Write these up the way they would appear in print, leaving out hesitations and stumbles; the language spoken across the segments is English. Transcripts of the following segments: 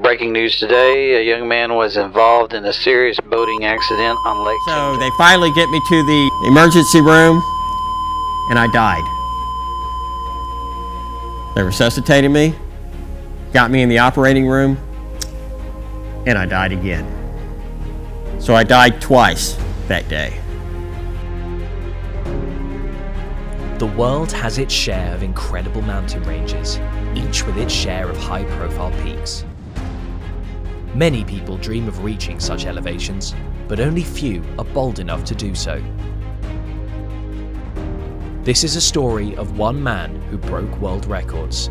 Breaking news today, a young man was involved in a serious boating accident on Lake So they finally get me to the emergency room, and I died. They resuscitated me, got me in the operating room, and I died again. So I died twice that day. The world has its share of incredible mountain ranges, each with its share of high-profile peaks. Many people dream of reaching such elevations, but only few are bold enough to do so. This is a story of one man who broke world records.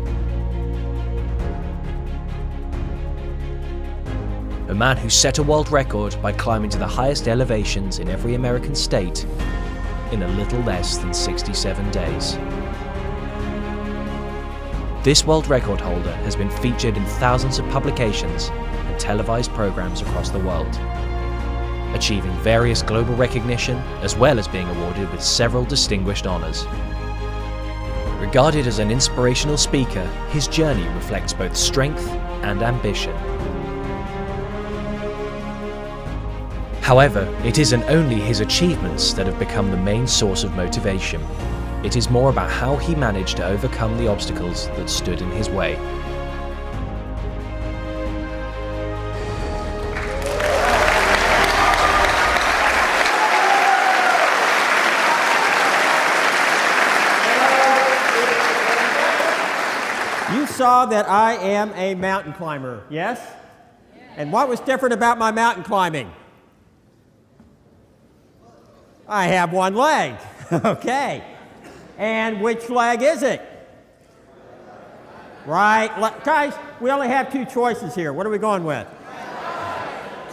A man who set a world record by climbing to the highest elevations in every American state in a little less than 67 days. This world record holder has been featured in thousands of publications and televised programs across the world, achieving various global recognition as well as being awarded with several distinguished honors. Regarded as an inspirational speaker, his journey reflects both strength and ambition. However, it isn't only his achievements that have become the main source of motivation. It is more about how he managed to overcome the obstacles that stood in his way. You saw that I am a mountain climber, yes? And what was different about my mountain climbing? I have one leg. Okay. And which leg is it? Right. Guys, we only have two choices here. What are we going with?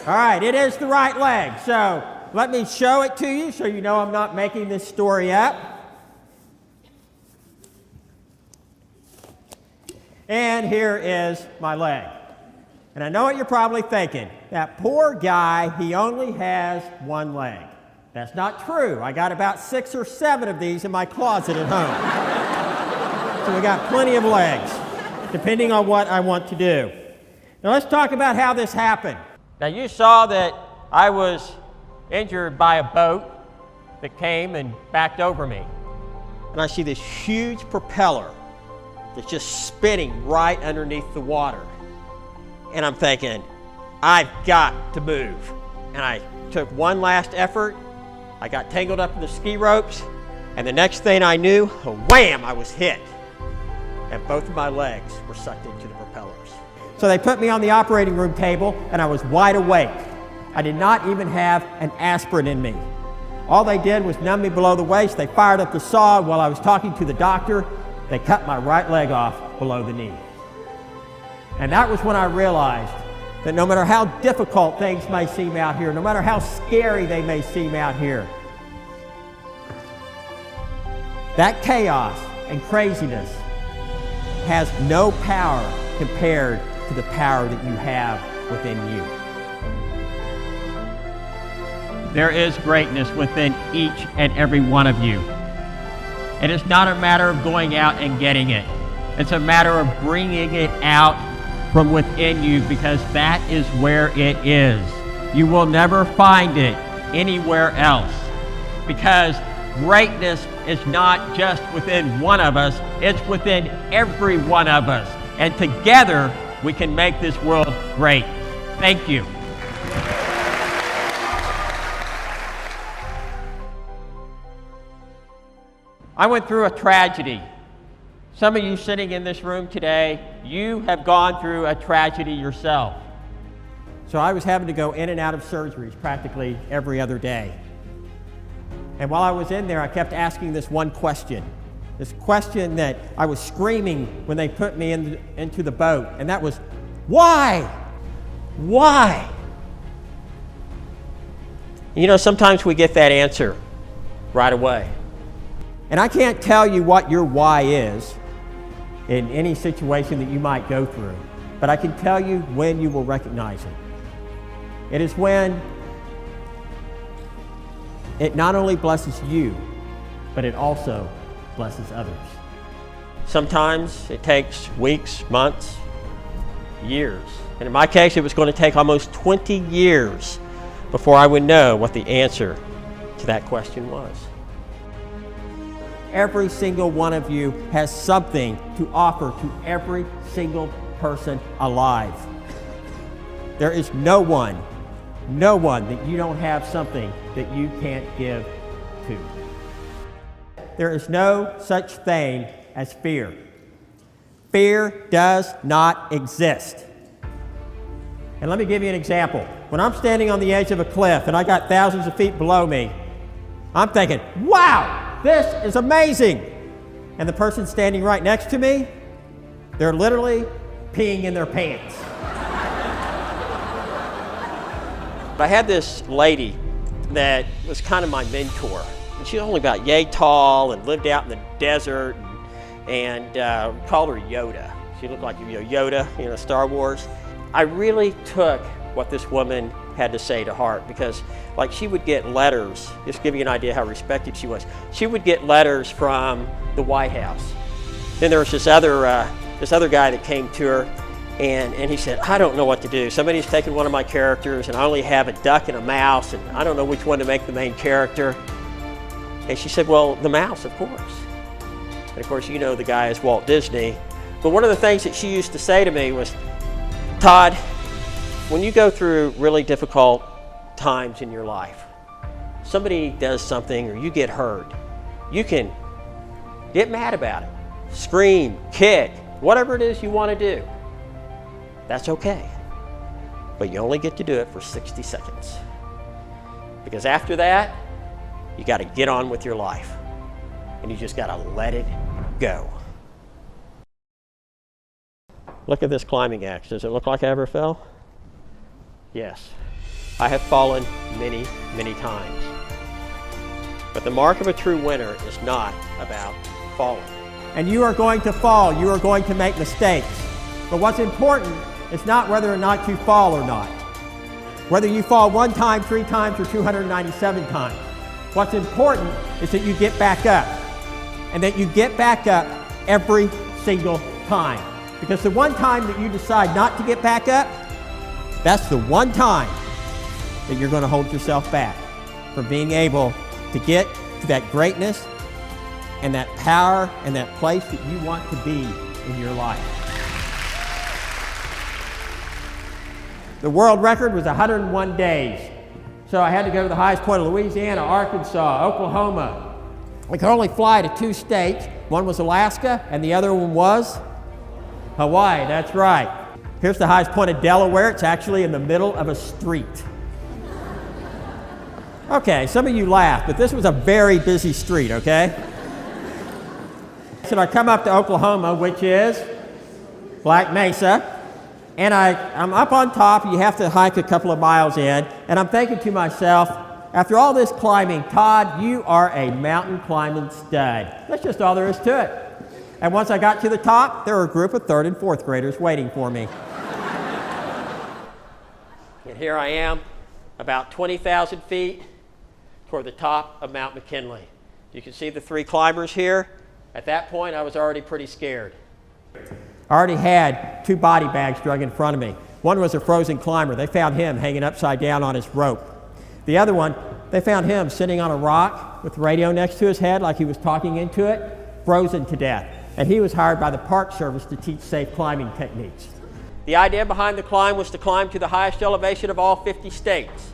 All right, it is the right leg. So let me show it to you so you know I'm not making this story up. And here is my leg. And I know what you're probably thinking. That poor guy, he only has one leg. That's not true. I got about 6 or 7 of these in my closet at home. So we got plenty of legs, depending on what I want to do. Now let's talk about how this happened. Now you saw that I was injured by a boat that came and backed over me. And I see this huge propeller that's just spinning right underneath the water. And I'm thinking, I've got to move. And I took one last effort. I got tangled up in the ski ropes, and the next thing I knew, wham, I was hit. And both of my legs were sucked into the propellers. So they put me on the operating room table, and I was wide awake. I did not even have an aspirin in me. All they did was numb me below the waist. They fired up the saw while I was talking to the doctor. They cut my right leg off below the knee. And that was when I realized that no matter how difficult things may seem out here, no matter how scary they may seem out here, that chaos and craziness has no power compared to the power that you have within you. There is greatness within each and every one of you. And it's not a matter of going out and getting it. It's a matter of bringing it out from within you, because that is where it is. You will never find it anywhere else, because greatness is not just within one of us, it's within every one of us. And together we can make this world great. Thank you. I went through a tragedy. Some of you sitting in this room today, you have gone through a tragedy yourself. So I was having to go in and out of surgeries practically every other day. And while I was in there, I kept asking this one question that I was screaming when they put me into the boat, and that was, why? Why? You know, sometimes we get that answer right away. And I can't tell you what your why is in any situation that you might go through, but I can tell you when you will recognize it. It is when it not only blesses you, but it also blesses others. Sometimes it takes weeks, months, years. And in my case, it was going to take almost 20 years before I would know what the answer to that question was. Every single one of you has something to offer to every single person alive. There is no one that you don't have something that you can't give to. There is no such thing as fear. Fear does not exist. And let me give you an example. When I'm standing on the edge of a cliff and I got thousands of feet below me, I'm thinking, wow, this is amazing. And the person standing right next to me, they're literally peeing in their pants. I had this lady that was kind of my mentor. And she was only about yay tall and lived out in the desert, and we called her Yoda. She looked like Yoda, Star Wars. I really took what this woman had to say to heart, because like she would get letters, just to give you an idea how respected she was. She would get letters from the White House. Then there was this other guy that came to her, and he said, I don't know what to do. Somebody's taken one of my characters and I only have a duck and a mouse, and I don't know which one to make the main character. And she said, well, the mouse, of course. And of course, the guy is Walt Disney. But one of the things that she used to say to me was, Todd, when you go through really difficult times in your life, somebody does something or you get hurt, you can get mad about it, scream, kick, whatever it is you want to do. That's okay. But you only get to do it for 60 seconds. Because after that, you got to get on with your life. And you just got to let it go. Look at this climbing axe. Does it look like I ever fell? Yes. I have fallen many, many times. But the mark of a true winner is not about falling. And you are going to fall. You are going to make mistakes. But what's important is not whether or not you fall or not. Whether you fall 1 time, 3 times, or 297 times. What's important is that you get back up. And that you get back up every single time. Because the one time that you decide not to get back up, that's the one time that you're going to hold yourself back from being able to get to that greatness and that power and that place that you want to be in your life. The world record was 101 days. So I had to go to the highest point of Louisiana, Arkansas, Oklahoma. I could only fly to 2 states. One was Alaska and the other one was Hawaii. That's right. Here's the highest point of Delaware. It's actually in the middle of a street. Okay, some of you laugh, but this was a very busy street, okay? So I come up to Oklahoma, which is Black Mesa, and I'm up on top. You have to hike a couple of miles in, and I'm thinking to myself, after all this climbing, Todd, you are a mountain climbing stud. That's just all there is to it. And once I got to the top, there were a group of 3rd and 4th graders waiting for me. And here I am, about 20,000 feet toward the top of Mount McKinley. You can see the 3 climbers here. At that point, I was already pretty scared. I already had 2 body bags drug in front of me. One was a frozen climber. They found him hanging upside down on his rope. The other one, they found him sitting on a rock with the radio next to his head like he was talking into it, frozen to death. And he was hired by the Park Service to teach safe climbing techniques. The idea behind the climb was to climb to the highest elevation of all 50 states.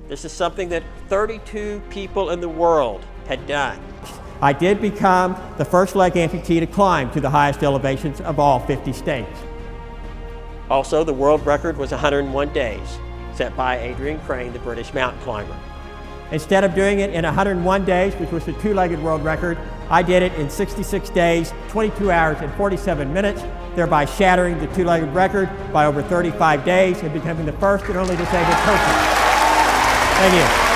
This is something that 32 people in the world had done. I did become the first leg amputee to climb to the highest elevations of all 50 states. Also, the world record was 101 days, set by Adrian Crane, the British mountain climber. Instead of doing it in 101 days, which was the 2-legged world record, I did it in 66 days, 22 hours, and 47 minutes, thereby shattering the 2-legged record by over 35 days and becoming the first and only disabled person. Thank you.